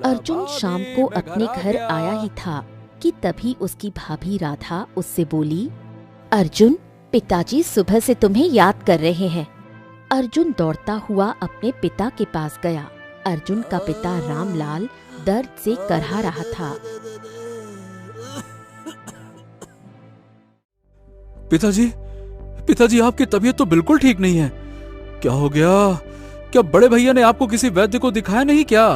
अर्जुन शाम को अपने घर आया ही था कि तभी उसकी भाभी राधा उससे बोली, अर्जुन, पिताजी सुबह से तुम्हें याद कर रहे हैं। अर्जुन दौड़ता हुआ अपने पिता के पास गया। अर्जुन का पिता रामलाल दर्द से करहा रहा था। पिताजी, पिताजी, आपकी तबीयत तो बिल्कुल ठीक नहीं है। क्या हो गया? क्या बड़े भैया ने आपको किसी वैद्य को दिखाया नहीं क्या?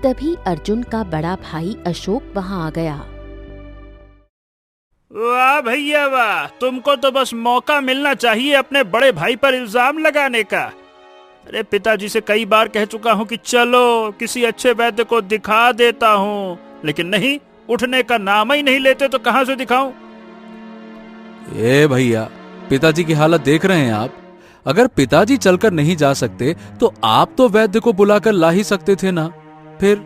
तभी अर्जुन का बड़ा भाई अशोक वहाँ आ गया। वाह भैया वाह, तुमको तो बस मौका मिलना चाहिए अपने बड़े भाई पर इल्जाम लगाने का। अरे पिताजी से कई बार कह चुका हूँ कि चलो किसी अच्छे वैद्य को दिखा देता हूँ, लेकिन नहीं, उठने का नाम ही नहीं लेते तो कहाँ से दिखाऊं? ए भैया, पिताजी की हालत देख रहे हैं आप। अगर पिताजी चलकर नहीं जा सकते तो आप तो वैद्य को बुलाकर ला ही सकते थे ना। फिर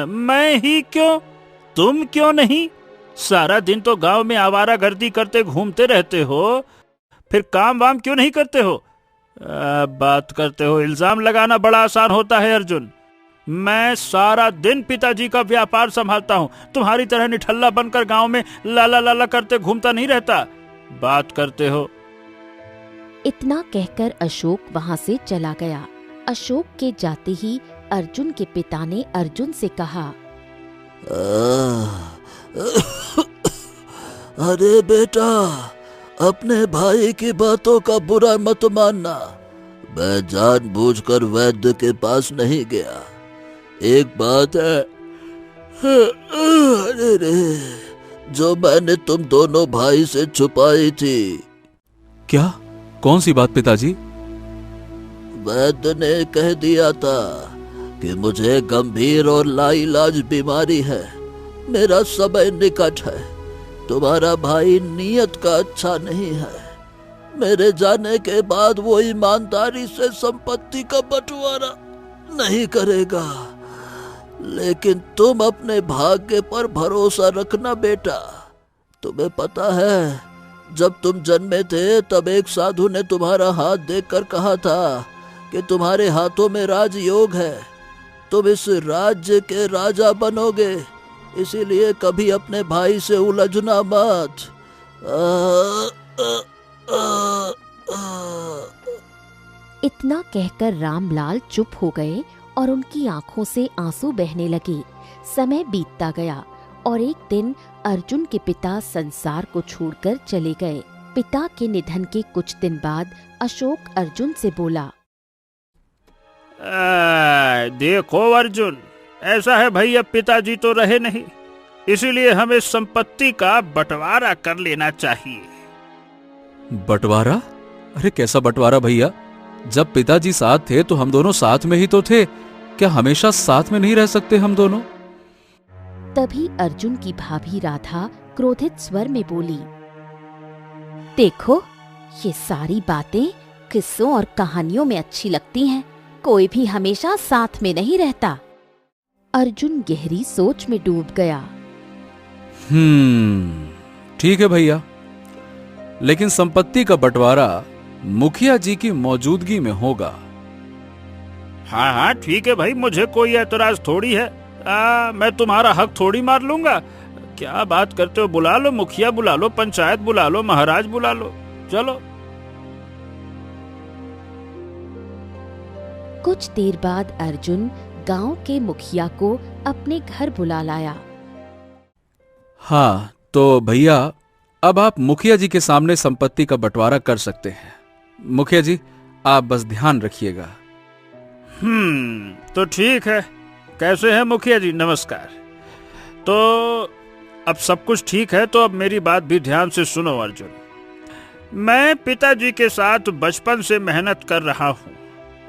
मैं ही क्यों, तुम क्यों नहीं? सारा दिन तो गांव में आवारागर्दी करते घूमते रहते हो, फिर काम वाम क्यों नहीं करते हो? बात करते हो, इल्जाम लगाना बड़ा आसान होता है अर्जुन। मैं सारा दिन पिताजी का व्यापार संभालता हूँ, तुम्हारी तरह निठल्ला बनकर गांव में लाला लाला करते घूमता नहीं रहता। बात करते हो। इतना कहकर अशोक वहाँ से चला गया। अशोक के जाते ही अर्जुन के पिता ने अर्जुन से कहा, अरे बेटा, अपने भाई की बातों का बुरा मत मानना। मैं जानबूझकर वैद्य के पास नहीं गया। एक बात है, अरे रे, जो मैंने तुम दोनों भाई से छुपाई थी। क्या? कौन सी बात पिताजी? वैद्य ने कह दिया था कि मुझे गंभीर और लाइलाज बीमारी है, मेरा समय निकट है। तुम्हारा भाई नियत का अच्छा नहीं है। मेरे जाने के बाद वो ईमानदारी से संपत्ति का बंटवारा नहीं करेगा, लेकिन तुम अपने भाग्य पर भरोसा रखना बेटा। तुम्हें पता है, जब तुम जन्मे थे तब एक साधु ने तुम्हारा हाथ देखकर कहा था कि तुम्हारे हाथों में राजयोग है, तुम इस राज्य के राजा बनोगे, इसीलिए कभी अपने भाई से उलझना मत। इतना कहकर रामलाल चुप हो गए और उनकी आंखों से आंसू बहने लगे। समय बीतता गया और एक दिन अर्जुन के पिता संसार को छोड़कर चले गए। पिता के निधन के कुछ दिन बाद अशोक अर्जुन से बोला, देखो अर्जुन, ऐसा है भाई, अब पिताजी तो रहे नहीं, इसीलिए हमें संपत्ति का बंटवारा कर लेना चाहिए। बंटवारा? अरे कैसा बंटवारा भैया? जब पिताजी साथ थे तो हम दोनों साथ में ही तो थे। क्या हमेशा साथ में नहीं रह सकते हम दोनों? तभी अर्जुन की भाभी राधा क्रोधित स्वर में बोली, देखो, ये सारी बातें किस्सों और कहानियों में अच्छी लगती हैं, कोई भी हमेशा साथ में नहीं रहता। अर्जुन गहरी सोच में डूब गया। ठीक है भैया, लेकिन संपत्ति का बंटवारा मुखिया जी की मौजूदगी में होगा। हाँ हाँ ठीक है भाई, मुझे कोई एतराज थोड़ी है। मैं तुम्हारा हक थोड़ी मार लूंगा। क्या बात करते हो? बुला लो, मुखिया बुला लो, पंचायत बुला लो, महाराज बुला लो, चलो। कुछ देर बाद अर्जुन गांव के मुखिया को अपने घर बुला लाया। हाँ तो भैया, अब आप मुखिया जी के सामने संपत्ति का बंटवारा कर सकते हैं। मुखिया जी, आप बस ध्यान रखिएगा। तो ठीक है। कैसे हैं मुखिया जी? नमस्कार। तो अब सब कुछ ठीक है, तो अब मेरी बात भी ध्यान से सुनो अर्जुन। मैं पिताजी के साथ बचपन से मेहनत कर रहा हूँ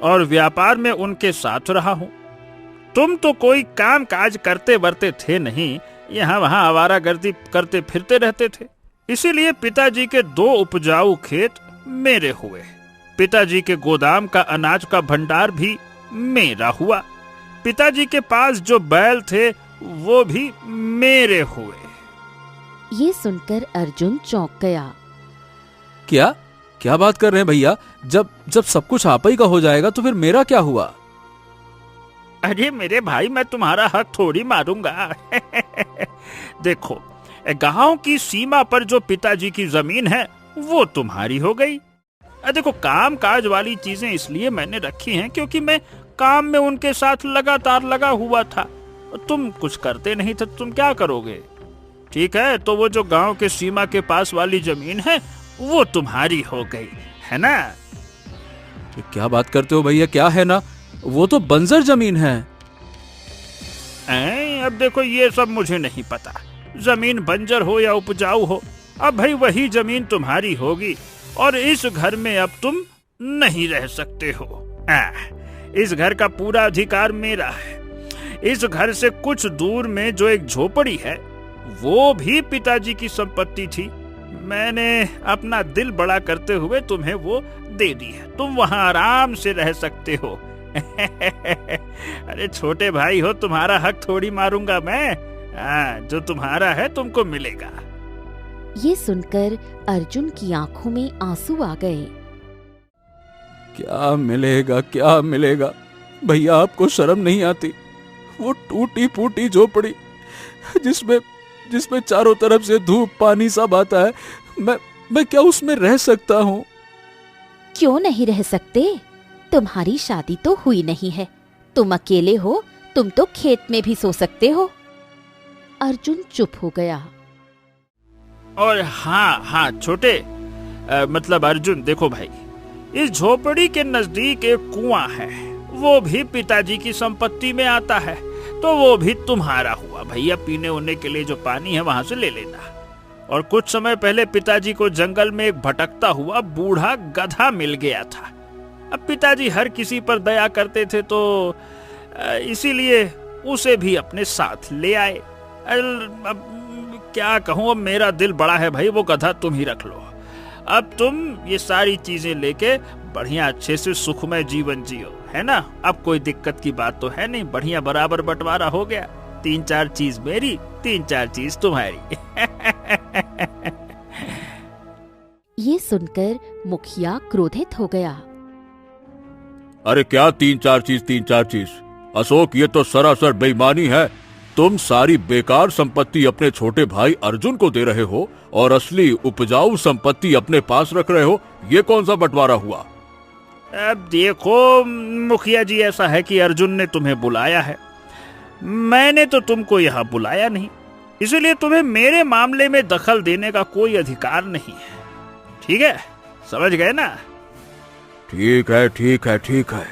और व्यापार में उनके साथ रहा हूँ। तुम तो कोई काम काज करते वर्ते थे नहीं, यहाँ वहाँ आवारागर्दी करते फिरते रहते थे, इसीलिए पिताजी के 2 उपजाऊ खेत मेरे हुए। पिताजी के गोदाम का अनाज का भंडार भी मेरा हुआ। पिताजी के पास जो बैल थे वो भी मेरे हुए। ये सुनकर अर्जुन चौंक गया। क्या? क्या बात कर रहे हैं भैया? जब जब सब कुछ आप ही का हो जाएगा तो फिर मेरा क्या हुआ? अरे मेरे भाई, मैं तुम्हारा हक थोड़ी मारूंगा। देखो, गांव की सीमा पर जो पिताजी की जमीन है वो तुम्हारी हो गई। देखो, काम काज वाली चीजें इसलिए मैंने रखी हैं क्योंकि मैं काम में उनके साथ लगातार लगा हुआ था। तुम कुछ करते नहीं थे, तुम क्या करोगे? ठीक है, तो वो जो गांव के सीमा के पास वाली जमीन है वो तुम्हारी हो गई है ना? क्या बात करते हो भैया? क्या है ना, वो तो बंजर जमीन है। अब देखो, ये सब मुझे नहीं पता, जमीन बंजर हो या उपजाऊ हो, अब भाई वही जमीन तुम्हारी होगी और इस घर में अब तुम नहीं रह सकते हो। इस घर का पूरा अधिकार मेरा है। इस घर से कुछ दूर में जो एक झोपड़ी है वो भी पिताजी की संपत्ति थी। मैंने अपना दिल बड़ा करते हुए तुम्हें वो दे दी है, तुम वहां आराम से रह सकते हो। अरे छोटे भाई हो, तुम्हारा हक थोड़ी मारूंगा मैं। जो तुम्हारा है तुमको मिलेगा। ये सुनकर अर्जुन की आंखों में आंसू आ गए। क्या मिलेगा, क्या मिलेगा? भैया, आपको शर्म नहीं आती? वो टूटी फूटी झोपड़ी जिसमें चारों तरफ से धूप पानी सब आता है, मैं क्या उसमें रह सकता हूँ? क्यों नहीं रह सकते? तुम्हारी शादी तो हुई नहीं है, तुम अकेले हो, तुम तो खेत में भी सो सकते हो। अर्जुन चुप हो गया। और हाँ छोटे, मतलब अर्जुन, देखो भाई, इस झोपड़ी के नजदीक एक कुआं है, वो भी पिताजी की संपत्ति में आता है, तो वो भी तुम्हारा हुआ। भैया, पीने होने के लिए जो पानी है वहां से ले लेना। और कुछ समय पहले पिताजी को जंगल में एक भटकता हुआ बूढ़ा गधा मिल गया था। अब पिताजी हर किसी पर दया करते थे, तो इसीलिए उसे भी अपने साथ ले आए। अब क्या कहूँ, अब मेरा दिल बड़ा है भाई, वो गधा तुम ही रख लो। अब तुम ये सारी चीजें लेके बढ़िया अच्छे से सुखमय जीवन जियो, है ना? अब कोई दिक्कत की बात तो है नहीं, बढ़िया बराबर बंटवारा हो गया। 3-4 चीज मेरी, 3-4 चीज तुम्हारी। ये सुनकर मुखिया क्रोधित हो गया। अरे क्या 3-4 चीज? अशोक, ये तो सरासर बेईमानी है। तुम सारी बेकार संपत्ति अपने छोटे भाई अर्जुन को दे रहे हो और असली उपजाऊ संपत्ति अपने पास रख रहे हो। ये कौन सा बंटवारा हुआ? अब देखो मुखिया जी, ऐसा है कि अर्जुन ने तुम्हें बुलाया है, मैंने तो तुमको यहाँ बुलाया नहीं, इसलिए तुम्हें मेरे मामले में दखल देने का कोई अधिकार नहीं है। ठीक है, समझ गए ना? ठीक है।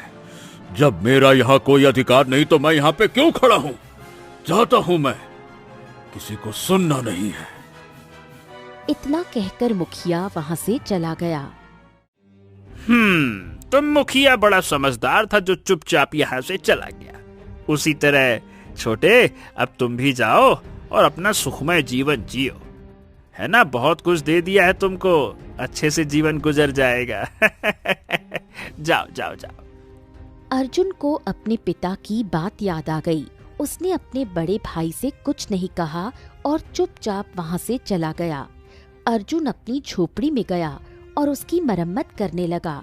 जब मेरा यहाँ कोई अधिकार नहीं तो मैं यहाँ पे क्यों खड़ा हूँ? जाता हूँ मैं, किसी को सुनना नहीं है। इतना कहकर मुखिया वहां से चला गया। तुम मुखिया बड़ा समझदार था जो चुपचाप यहाँ से चला गया। उसी तरह छोटे, अब तुम भी जाओ और अपना सुखमय जीवन जियो, है ना? बहुत कुछ दे दिया है तुमको, अच्छे से जीवन गुजर जाएगा। जाओ। अर्जुन को अपने पिता की बात याद आ गई। उसने अपने बड़े भाई से कुछ नहीं कहा और चुपचाप वहां से चला गया। अर्जुन अपनी झोपड़ी में गया और उसकी मरम्मत करने लगा।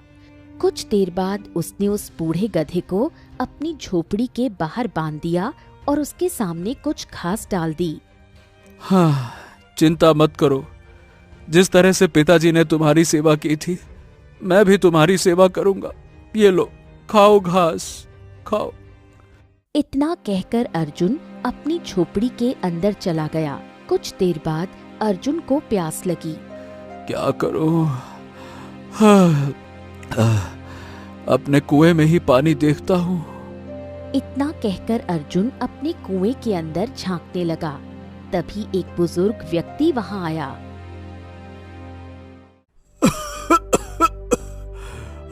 कुछ देर बाद उसने उस बूढ़े गधे को अपनी झोपड़ी के बाहर बांध दिया और उसके सामने कुछ घास डाल दी। हाँ, चिंता मत करो। जिस तरह से पिताजी ने तुम्हारी सेवा की थी, मैं भी तुम्हारी सेवा करूंगा। ये लो, खाओ घास, खाओ। इतना कहकर अर्जुन अपनी झोपड़ी के अंदर चला गया। कुछ देर बाद अर्जुन को प्यास लगी। क्या करूं? अपने कुएं में ही पानी देखता हूँ। इतना कहकर अर्जुन अपने कुएं के अंदर झांकने लगा। तभी एक बुजुर्ग व्यक्ति वहां आया।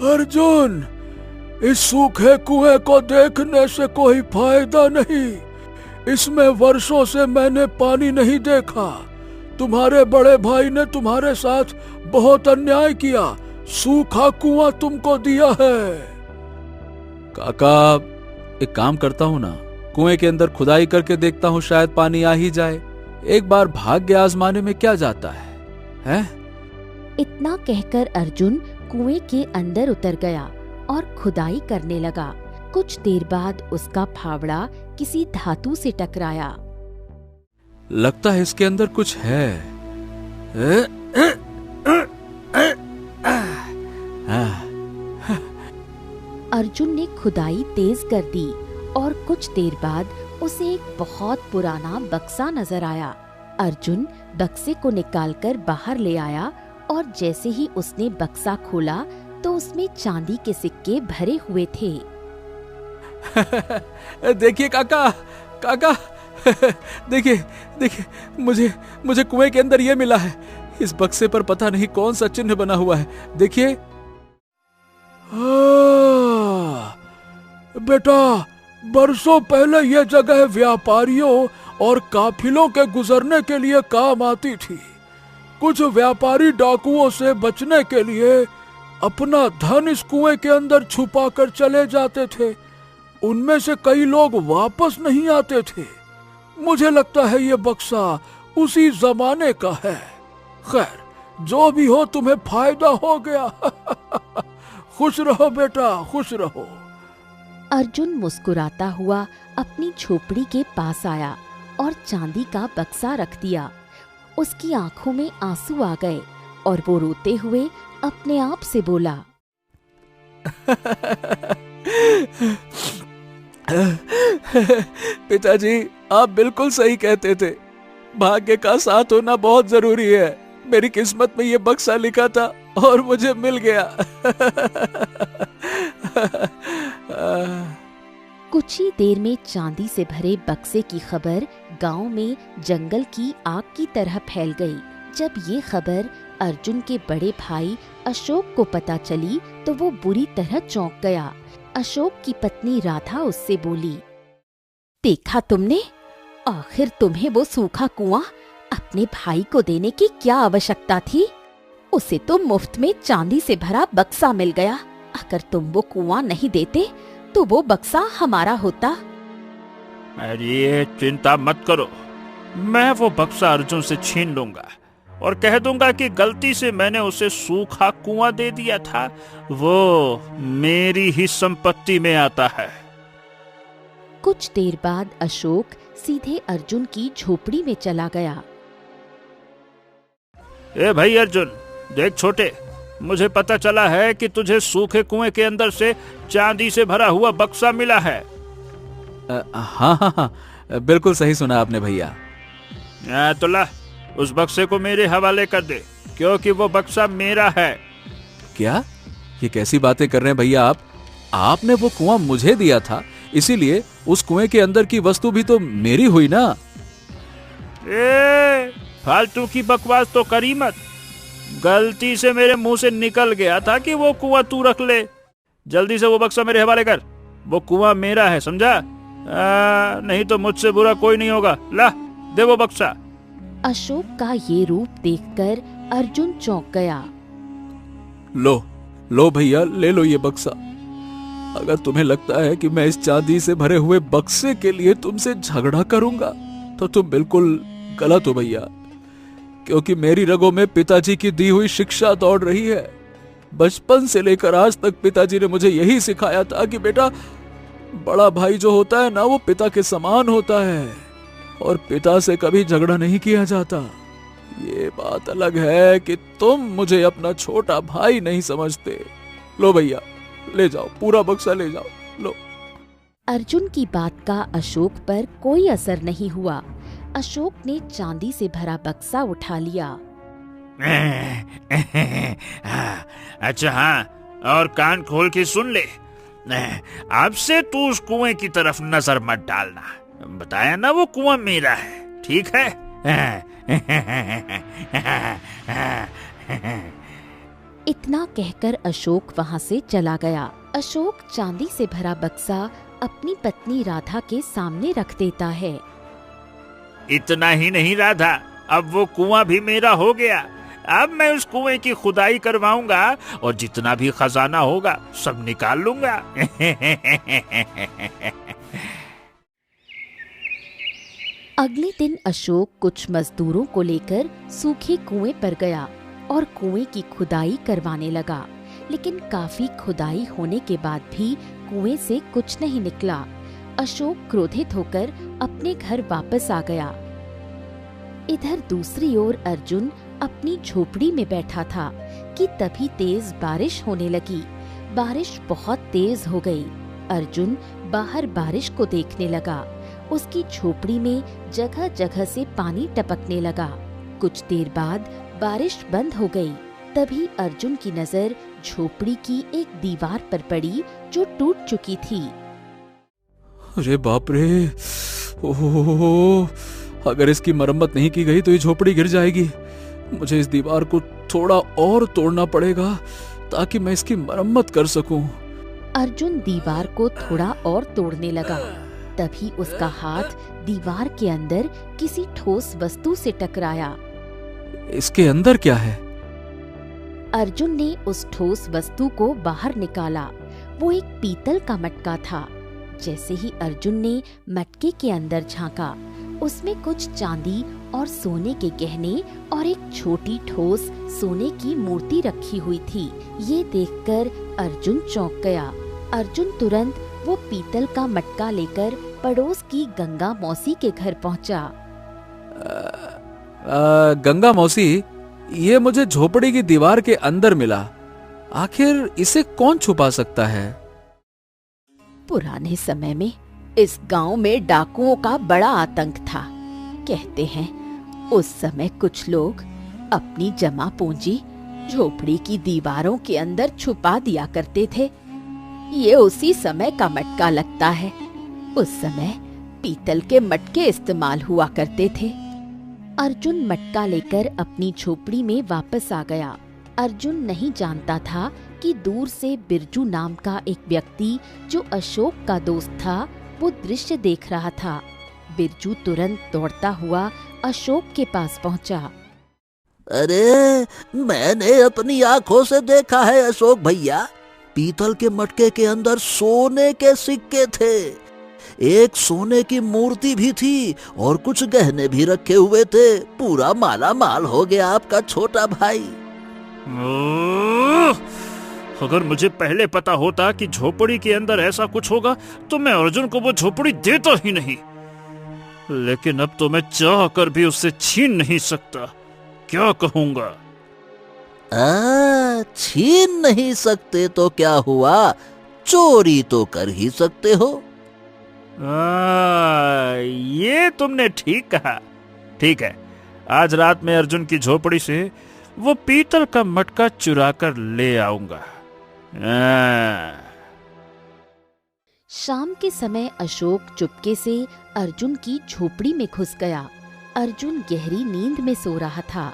अर्जुन, इस सूखे कुएं को देखने से कोई फायदा नहीं। इसमें वर्षों से मैंने पानी नहीं देखा। तुम्हारे बड़े भाई ने तुम्हारे साथ बहुत अन्याय किया। सूखा कुआं तुमको दिया है। काका, एक काम करता हूँ ना, कुएं के अंदर खुदाई करके देखता हूँ, शायद पानी आ ही जाए। एक बार भाग्य आजमाने में क्या जाता है? इतना कहकर अर्जुन कुएं के अंदर उतर गया और खुदाई करने लगा। कुछ देर बाद उसका फावड़ा किसी धातु से टकराया। लगता है इसके अंदर कुछ है। अर्जुन ने खुदाई तेज कर दी और कुछ देर बाद उसे एक बहुत पुराना बक्सा नजर आया। अर्जुन बक्से को निकालकर बाहर ले आया और जैसे ही उसने बक्सा खोला तो उसमें चांदी के सिक्के भरे हुए थे। देखिए काका, काका, देखिए देखिए, मुझे कुएं के अंदर ये मिला है। इस बक्से पर पता नहीं कौन सा चिन्ह बना हुआ है, देखिए। बेटा, बरसों पहले यह जगह व्यापारियों और काफिलों के गुजरने के लिए काम आती थी। कुछ व्यापारी डाकुओं से बचने के लिए अपना धन इस कुएं के अंदर छुपा कर चले जाते थे। उनमें से कई लोग वापस नहीं आते थे। मुझे लगता है ये बक्सा उसी जमाने का है। खैर, जो भी हो, तुम्हें फायदा हो गया। खुश रहो बेटा, खुश रहो। अर्जुन मुस्कुराता हुआ अपनी झोपड़ी के पास आया और चांदी का बक्सा रख दिया। उसकी आंखों में आंसू आ गए और वो रोते हुए अपने आप से बोला, पिताजी, आप बिल्कुल सही कहते थे। भाग्य का साथ होना बहुत जरूरी है। मेरी किस्मत में ये बक्सा लिखा था और मुझे मिल गया। कुछ ही देर में चांदी से भरे बक्से की खबर गांव में जंगल की आग की तरह फैल गई। जब ये खबर अर्जुन के बड़े भाई अशोक को पता चली तो वो बुरी तरह चौंक गया। अशोक की पत्नी राधा उससे बोली, देखा तुमने? आखिर तुम्हें वो सूखा कुआं अपने भाई को देने की क्या आवश्यकता थी? उसे तो मुफ्त में चांदी से भरा बक्सा मिल गया। अगर तुम वो कुआं नहीं देते तो वो बक्सा हमारा होता। अरे चिंता मत करो, मैं वो बक्सा अर्जुन से छीन लूंगा और कह दूंगा कि गलती से मैंने उसे सूखा कुआं दे दिया था। वो मेरी ही संपत्ति में आता है। कुछ देर बाद अशोक सीधे अर्जुन की झोपड़ी में चला गया। ए भाई अर्जुन, देख छोटे, मुझे पता चला है कि तुझे सूखे कुएं के अंदर से चांदी से भरा हुआ बक्सा मिला है। हाँ हाँ हाँ, बिल्कुल सही सुना आपने भैया। तो ला, उस बक्से को मेरे हवाले कर दे, क्योंकि वो बक्सा मेरा है। क्या? ये कैसी बातें कर रहे हैं भैया आप? आपने वो कुआं मुझे दिया था, इसीलिए उस कुएं के अंदर की वस्तु भी तो मेरी हुई ना। फालतू की बकवास तो करी मत। गलती से मेरे मुंह से निकल गया था कि वो कुआं तू रख ले। जल्दी से वो बक्सा मेरे हवाले कर। वो कुआं मेरा है, समझा? नहीं तो मुझसे बुरा कोई नहीं होगा। ला, दे वो बक्सा। अशोक का ये रूप देखकर अर्जुन चौंक गया। लो भैया, ले लो ये बक्सा। अगर तुम्हें लगता है कि मैं इस चांदी से भरे हुए बक्से के लिए तुमसे झगड़ा करूंगा तो तुम बिल्कुल गलत हो भैया, क्योंकि मेरी रगों में पिताजी की दी हुई शिक्षा दौड़ रही है। बचपन से लेकर आज तक पिताजी ने मुझे यही सिखाया था कि बेटा, बड़ा भाई जो होता है ना, वो पिता के समान होता है और पिता से कभी झगड़ा नहीं किया जाता। ये बात अलग है कि तुम मुझे अपना छोटा भाई नहीं समझते। लो भैया, ले जाओ, पूरा बक्सा ले जाओ, लो। अर्जुन की बात का अशोक पर कोई असर नहीं हुआ। अशोक ने चांदी से भरा बक्सा उठा लिया। अच्छा हाँ, और कान खोल के सुन ले। अब से तू उस कुएं की तरफ नजर मत डालना। बताया ना, वो कुआं मेरा है, ठीक है? इतना कहकर अशोक वहाँ से चला गया। अशोक चांदी से भरा बक्सा अपनी पत्नी राधा के सामने रख देता है। इतना ही नहीं राधा, अब वो कुआं भी मेरा हो गया। अब मैं उस कुएं की खुदाई करवाऊंगा और जितना भी खजाना होगा सब निकाल लूंगा। अगले दिन अशोक कुछ मजदूरों को लेकर सूखे कुएं पर गया। और कुएं की खुदाई करवाने लगा, लेकिन काफी खुदाई होने के बाद भी कुएं से कुछ नहीं निकला। अशोक क्रोधित होकर अपने घर वापस आ गया। इधर दूसरी ओर अर्जुन अपनी झोपड़ी में बैठा था कि तभी तेज बारिश होने लगी। बारिश बहुत तेज हो गई। अर्जुन बाहर बारिश को देखने लगा। उसकी झोपड़ी में जगह जगह से पानी टपकने लगा। कुछ देर बाद बारिश बंद हो गई। तभी अर्जुन की नजर झोपड़ी की एक दीवार पर पड़ी जो टूट चुकी थी। अरे बाप रे, ओहो, अगर इसकी मरम्मत नहीं की गई तो ये झोपड़ी गिर जाएगी। मुझे इस दीवार को थोड़ा और तोड़ना पड़ेगा ताकि मैं इसकी मरम्मत कर सकूं। अर्जुन दीवार को थोड़ा और तोड़ने लगा। तभी उसका हाथ दीवार के अंदर किसी ठोस वस्तु से टकराया। इसके अंदर क्या है? अर्जुन ने उस ठोस वस्तु को बाहर निकाला। वो एक पीतल का मटका था। जैसे ही अर्जुन ने मटके के अंदर झांका, उसमें कुछ चांदी और सोने के गहने और एक छोटी ठोस सोने की मूर्ति रखी हुई थी। ये देखकर अर्जुन चौंक गया। अर्जुन तुरंत वो पीतल का मटका लेकर पड़ोस की गंगा मौसी के घर पहुंचा। गंगा मौसी, ये मुझे झोपड़ी की दीवार के अंदर मिला। आखिर इसे कौन छुपा सकता है? पुराने समय में इस गांव में डाकुओं का बड़ा आतंक था। कहते हैं उस समय कुछ लोग अपनी जमा पूंजी झोपड़ी की दीवारों के अंदर छुपा दिया करते थे। ये उसी समय का मटका लगता है। उस समय पीतल के मटके इस्तेमाल हुआ करते थे। अर्जुन मटका लेकर अपनी झोपड़ी में वापस आ गया। अर्जुन नहीं जानता था कि दूर से बिरजू नाम का एक व्यक्ति जो अशोक का दोस्त था वो दृश्य देख रहा था। बिरजू तुरंत दौड़ता हुआ अशोक के पास पहुंचा। अरे, मैंने अपनी आंखों से देखा है अशोक भैया, पीतल के मटके के अंदर सोने के सिक्के थे। एक सोने की मूर्ति भी थी और कुछ गहने भी रखे हुए थे। पूरा माला माल हो गया आपका छोटा भाई। अगर मुझे पहले पता होता कि झोपड़ी के अंदर ऐसा कुछ होगा तो मैं अर्जुन को वो झोपड़ी देता ही नहीं। लेकिन अब तो मैं चाह कर भी उससे छीन नहीं सकता। क्या कहूंगा? छीन नहीं सकते तो क्या हुआ, चोरी तो कर ही सकते हो। ये तुमने ठीक कहा। ठीक है, आज रात में अर्जुन की झोपड़ी से वो पीतल का मटका चुरा कर ले आऊंगा। शाम के समय अशोक चुपके से अर्जुन की झोपड़ी में घुस गया। अर्जुन गहरी नींद में सो रहा था।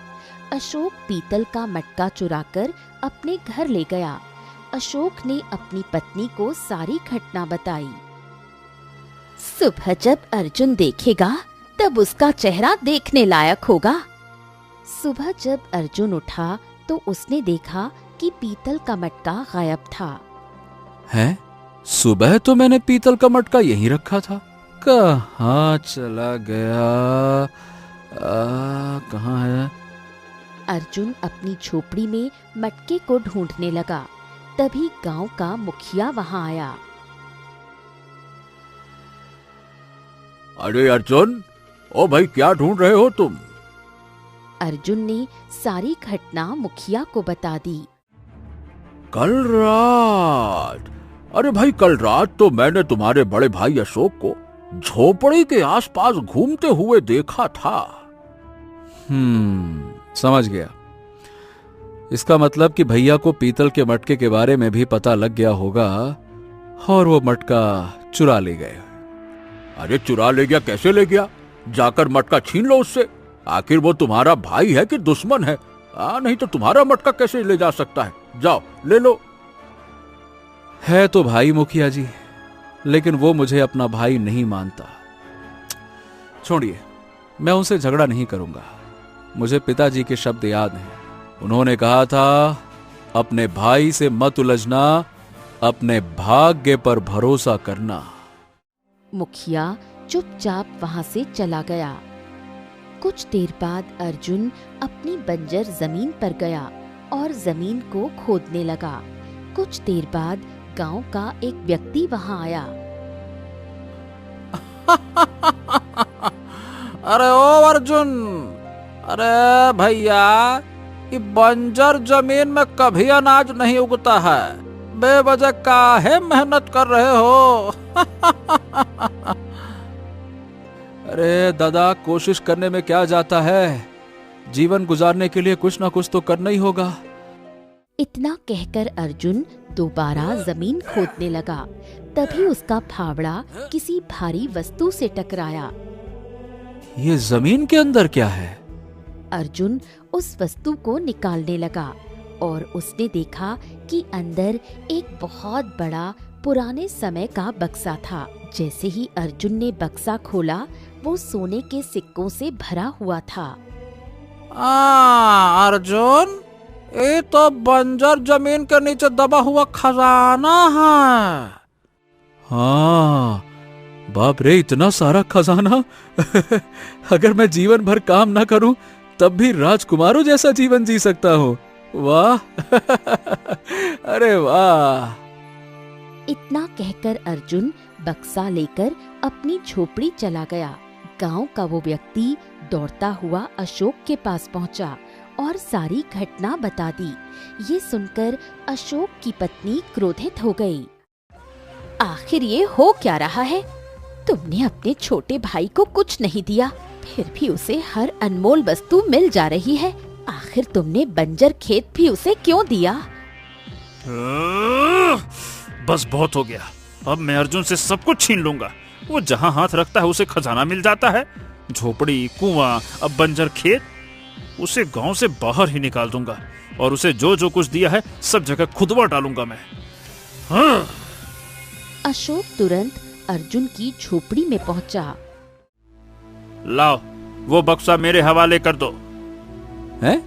अशोक पीतल का मटका चुराकर अपने घर ले गया। अशोक ने अपनी पत्नी को सारी घटना बताई। सुबह जब अर्जुन देखेगा तब उसका चेहरा देखने लायक होगा। सुबह जब अर्जुन उठा तो उसने देखा कि पीतल का मटका गायब था। हैं? सुबह तो मैंने पीतल का मटका यहीं रखा था। कहाँ चला गया? कहाँ है? अर्जुन अपनी झोपड़ी में मटके को ढूंढने लगा। तभी गांव का मुखिया वहां आया। अरे अर्जुन, ओ भाई, क्या ढूंढ रहे हो तुम? अर्जुन ने सारी घटना मुखिया को बता दी। कल रात, अरे भाई, कल रात तो मैंने तुम्हारे बड़े भाई अशोक को झोपड़ी के आसपास घूमते हुए देखा था। समझ गया। इसका मतलब कि भैया को पीतल के मटके के बारे में भी पता लग गया होगा और वो मटका चुरा ले गए। अरे चुरा ले गया? कैसे ले गया? जाकर मटका छीन लो उससे। आखिर वो तुम्हारा भाई है कि दुश्मन है? नहीं तो तुम्हारा मटका कैसे ले जा सकता है? जाओ ले लो। है तो भाई मुखिया जी, लेकिन वो मुझे अपना भाई नहीं मानता। छोड़िए, मैं उनसे झगड़ा नहीं करूंगा। मुझे पिताजी के शब्द याद हैं। उन्होंने कहा था, अपने भाई से मत उलझना, अपने भाग्य पर भरोसा करना। मुखिया चुपचाप वहां से चला गया। कुछ देर बाद अर्जुन अपनी बंजर जमीन पर गया और जमीन को खोदने लगा। कुछ देर बाद गांव का एक व्यक्ति वहां आया। अरे ओ अर्जुन, अरे भैया, ये बंजर जमीन में कभी अनाज नहीं उगता है, बेवजह काहे मेहनत कर रहे हो? अरे दादा, कोशिश करने में क्या जाता है, जीवन गुजारने के लिए कुछ ना कुछ तो करना ही होगा। इतना कहकर अर्जुन दोबारा जमीन खोदने लगा। तभी उसका फावड़ा किसी भारी वस्तु से टकराया। ये जमीन के अंदर क्या है? अर्जुन उस वस्तु को निकालने लगा और उसने देखा कि अंदर एक बहुत बड़ा पुराने समय का बक्सा था। जैसे ही अर्जुन ने बक्सा खोला, वो सोने के सिक्कों से भरा हुआ था। अर्जुन, ये तो बंजर जमीन के नीचे दबा हुआ खजाना है। हाँ, बाप रे, इतना सारा खजाना। अगर मैं जीवन भर काम ना करूं तब भी राजकुमारों जैसा जीवन जी सकता हूँ। वाह! अरे वाह! इतना कहकर अर्जुन बक्सा लेकर अपनी झोपड़ी चला गया। गांव का वो व्यक्ति दौड़ता हुआ अशोक के पास पहुंचा और सारी घटना बता दी। ये सुनकर अशोक की पत्नी क्रोधित हो गई। आखिर ये हो क्या रहा है? तुमने अपने छोटे भाई को कुछ नहीं दिया, फिर भी उसे हर अनमोल वस्तु मिल जा रही है। आखिर तुमने बंजर खेत भी उसे क्यों दिया? बस बहुत हो गया। अब मैं अर्जुन से सब कुछ छीन लूंगा। वो जहाँ हाथ रखता है उसे खजाना मिल जाता है। झोपड़ी, कुआं, अब बंजर खेत, उसे गांव से बाहर ही निकाल दूंगा और उसे जो जो कुछ दिया है सब जगह खुदवा डालूंगा मैं। हाँ। अशोक तुरंत अर्जुन की झोपड़ी में पहुंचा। लाओ, वो बक्सा मेरे हवाले कर दो। हैं?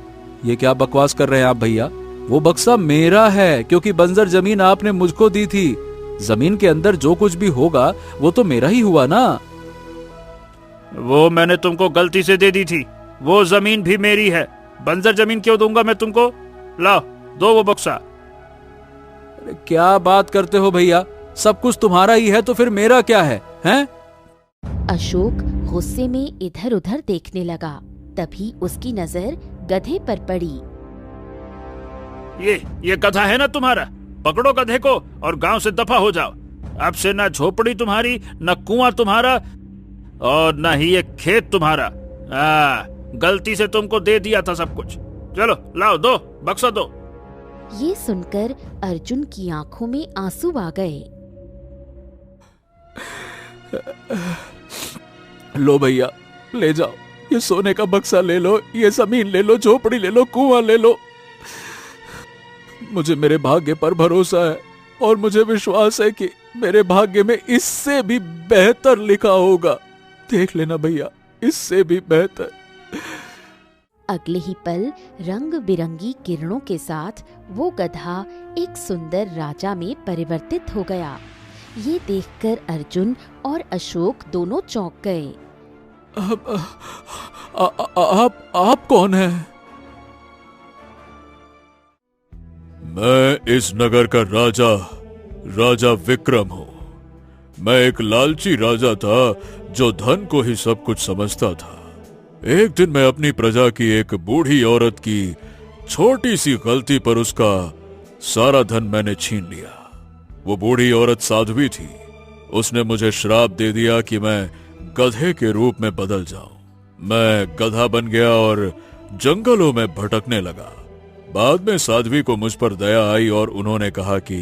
ये क्या बकवास कर रहे हैं आप भैया? वो बक्सा मेरा है, क्योंकि बंजर जमीन आपने मुझको दी थी। जमीन के अंदर जो कुछ भी होगा वो तो मेरा ही हुआ ना। वो मैंने तुमको गलती से दे दी थी। वो जमीन भी मेरी है। बंजर जमीन क्यों दूंगा मैं तुमको? लाओ, दो वो बक्सा। अरे क्या बात करते हो भैया? सब कुछ तुम्हारा ही है तो फिर मेरा क्या है? हैं? अशोक गुस्से में इधर उधर देखने लगा। तभी उसकी नजर गधे पर पड़ी। ये गधा है ना तुम्हारा? पकड़ो गधे को और गांव से दफा हो जाओ। अब से ना झोपड़ी तुम्हारी, न कुआं तुम्हारा और न ही ये खेत तुम्हारा। गलती से तुमको दे दिया था सब कुछ। चलो लाओ, दो बक्सा दो। ये सुनकर अर्जुन की आंखों में आंसू आ गए। लो भैया, ले जाओ, ये सोने का बक्सा ले लो, ये जमीन ले लो, झोपड़ी ले लो, कुआं ले लो। मुझे मेरे भाग्य पर भरोसा है और मुझे विश्वास है कि मेरे भाग्य में इससे भी बेहतर लिखा होगा। देख लेना भैया, इससे भी बेहतर। अगले ही पल रंग बिरंगी किरणों के साथ वो गधा एक सुंदर राजा में परिवर्तित हो गया। ये देखकर अर्जुन और अशोक दोनों चौंक गए। आप कौन हैं? मैं इस नगर का राजा विक्रम हूँ। मैं एक लालची राजा था जो धन को ही सब कुछ समझता था। एक दिन मैं अपनी प्रजा की एक बूढ़ी औरत की छोटी सी गलती पर उसका सारा धन मैंने छीन लिया। वो बूढ़ी औरत साध्वी थी। उसने मुझे श्राप दे दिया कि मैं गधे के रूप में बदल जाऊं। मैं गधा बन गया और जंगलों में भटकने लगा। बाद में साध्वी को मुझ पर दया आई और उन्होंने कहा कि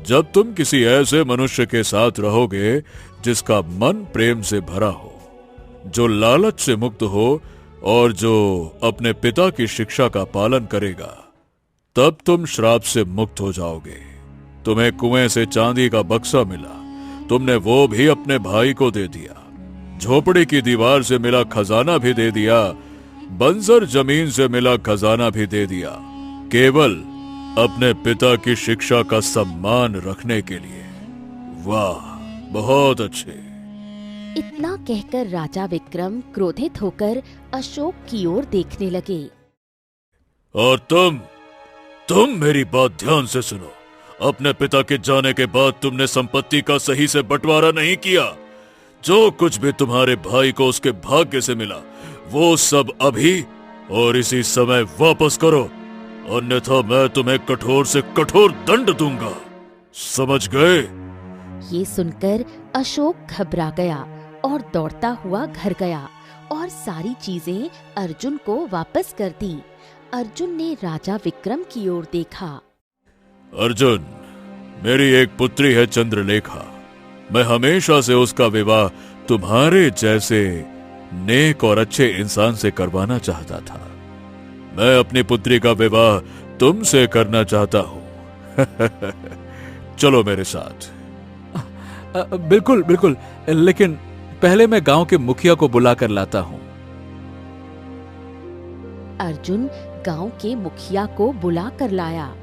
जब तुम किसी ऐसे मनुष्य के साथ रहोगे जिसका मन प्रेम से भरा हो, जो लालच से मुक्त हो और जो अपने पिता की शिक्षा का पालन करेगा, तब तुम श्राप से मुक्त हो जाओगे। तुम्हें कुएं से चांदी का बक्सा मिला, तुमने वो भी अपने भाई को दे दिया। झोपड़ी की दीवार से मिला खजाना भी दे दिया, बंजर जमीन से मिला खजाना भी दे दिया, केवल अपने पिता की शिक्षा का सम्मान रखने के लिए। वाह, बहुत अच्छे। इतना कहकर राजा विक्रम क्रोधित होकर अशोक की ओर देखने लगे। और तुम मेरी बात ध्यान से सुनो। अपने पिता के जाने के बाद तुमने संपत्ति का सही से बंटवारा नहीं किया। जो कुछ भी तुम्हारे भाई को उसके भाग्य से मिला वो सब अभी और इसी समय वापस करो, अन्यथा मैं तुम्हें कठोर से कठोर दंड दूंगा। समझ गए? ये सुनकर अशोक घबरा गया और दौड़ता हुआ घर गया और सारी चीजें अर्जुन को वापस कर दी। अर्जुन ने राजा विक्रम की ओर देखा। अर्जुन, मेरी एक पुत्री है चंद्रलेखा। मैं हमेशा से उसका विवाह तुम्हारे जैसे नेक और अच्छे इंसान से करवाना चाहता था। मैं अपनी पुत्री का विवाह तुमसे करना चाहता हूँ। चलो मेरे साथ। बिल्कुल बिल्कुल, लेकिन पहले मैं गांव के मुखिया को बुला कर लाता हूँ। अर्जुन गांव के मुखिया को बुला कर लाया।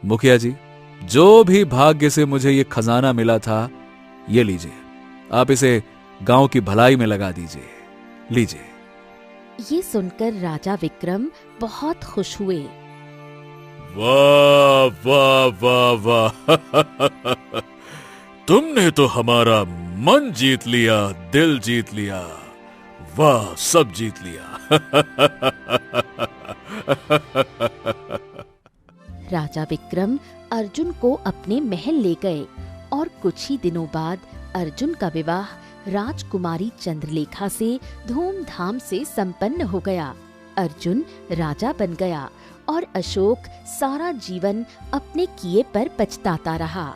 मुखिया जी, जो भी भाग्य से मुझे ये खजाना मिला था, ये लीजिए। आप इसे गांव की भलाई में लगा दीजिए। लीजिए। ये सुनकर राजा विक्रम बहुत खुश हुए। वाह वाह वाह वाह तुमने तो हमारा मन जीत लिया, दिल जीत लिया। वाह, सब जीत लिया। राजा विक्रम अर्जुन को अपने महल ले गए और कुछ ही दिनों बाद अर्जुन का विवाह राजकुमारी चंद्रलेखा से धूमधाम से संपन्न हो गया। अर्जुन राजा बन गया और अशोक सारा जीवन अपने किए पर पछताता रहा।